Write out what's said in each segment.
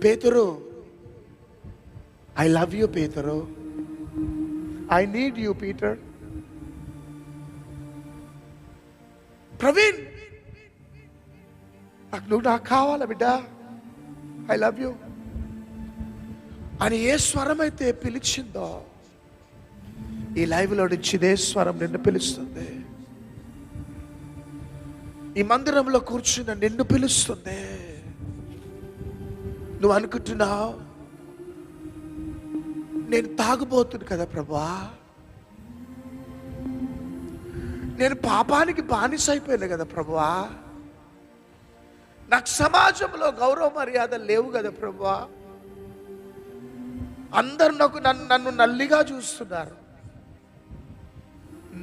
పేతురు, I love you పేతురు, I need you Peter. Praveen, నువ్వు నాకు కావాలా బిడ్డ, ఐ లవ్ యూ అని ఏ స్వరం అయితే పిలిచిందో ఈ లైవ్లో నుంచి ఇదే స్వరం నిన్ను పిలుస్తుంది. ఈ మందిరంలో కూర్చున్న నిన్ను పిలుస్తుంది. నువ్వు అనుకుంటున్నావు, నేను తాగుబోతును కదా ప్రభువా, నేను పాపానికి బానిస అయిపోయాను కదా ప్రభువా, నాకు సమాజంలో గౌరవ మర్యాదలు లేవు కదా ప్రభువా, అందరు నన్ను నల్లిగా చూస్తున్నారు,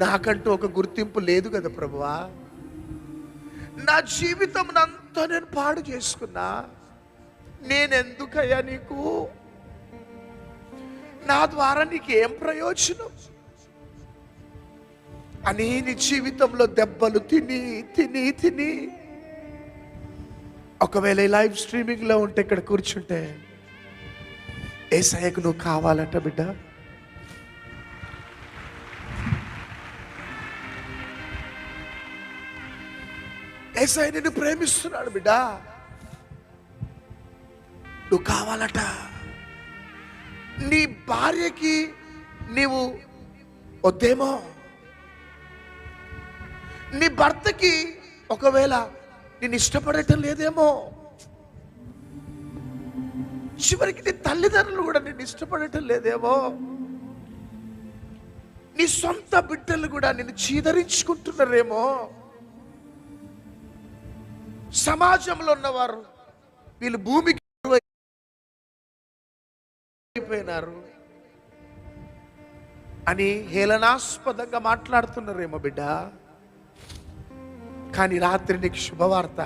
నాకంటూ ఒక గుర్తింపు లేదు కదా ప్రభువా, నా జీవితం అంతా నేను పాడు చేసుకున్నా, నేనెందుకయ్యా నీకు, నా ద్వారా నీకేం ప్రయోజనం అని నీ జీవితంలో దెబ్బలు తిని తిని తిని, ఒకవేళ ఈ లైవ్ స్ట్రీమింగ్లో ఉంటే ఇక్కడ కూర్చుంటే యేసయ్యకు నువ్వు కావాలట బిడ్డ. యేసయ్య నిన్ను ప్రేమిస్తున్నాడు బిడ్డ, నువ్వు కావాలట. నీ భార్యకి నీవు వద్దేమో, నీ భర్తకి ఒకవేళ నేను ఇష్టపడటం లేదేమో, చివరికి నీ తల్లిదండ్రులు కూడా నేను ఇష్టపడటం లేదేమో, నీ సొంత బిడ్డలు కూడా నిన్ను చీదరించుకుంటున్నారేమో, సమాజంలో ఉన్నవారు వీళ్ళు భూమికి అయిపోయినారు అని హేళనాస్పదంగా మాట్లాడుతున్నారేమో బిడ్డ. కానీ రాత్రి నీకు శుభవార్త,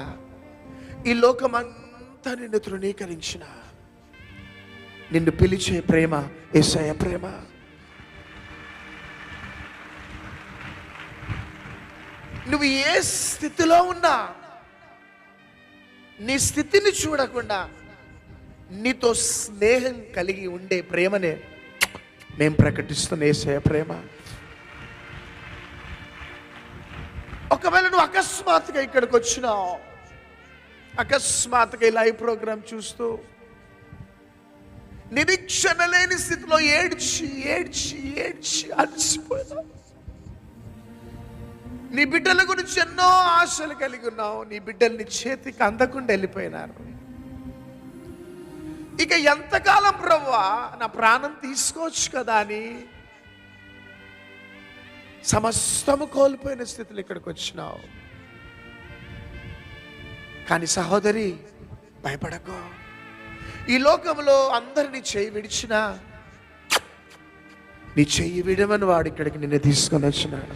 ఈ లోకమంతా నిన్ను తృణీకరించిన నిన్ను పిలిచే ప్రేమ యేసయ్య ప్రేమ. నువ్వు ఏ స్థితిలో ఉన్నా నీ స్థితిని చూడకుండా నీతో స్నేహం కలిగి ఉండే ప్రేమనే మేము ప్రకటిస్తున్న యేసయ్య ప్రేమ. ఒకవేళ నువ్వు అకస్మాత్తుగా ఇక్కడికి వచ్చినావు, అకస్మాత్తుగా ఈ లైవ్ ప్రోగ్రాం చూస్తూ నిరీక్షణ లేని స్థితిలో ఏడ్చి ఏడ్చి ఏడ్చి అలసిపోయినావు, నీ బిడ్డల గురించి ఎన్నో ఆశలు కలిగి ఉన్నావు, నీ బిడ్డల్ని చేతికి అందకుండా వెళ్ళిపోయినారు, ఇక ఎంతకాలం ప్రభువా నా ప్రాణం తీసుకోవచ్చు కదా అని సమస్తము కోల్పోయిన స్థితిలో ఇక్కడికి వచ్చినావు. కానీ సహోదరి, భయపడకో. ఈ లోకంలో అందరినీ చెయ్యి విడిచినా నీ చెయ్యి విడమని వాడు ఇక్కడికి నిన్ను తీసుకొని వచ్చినాడు.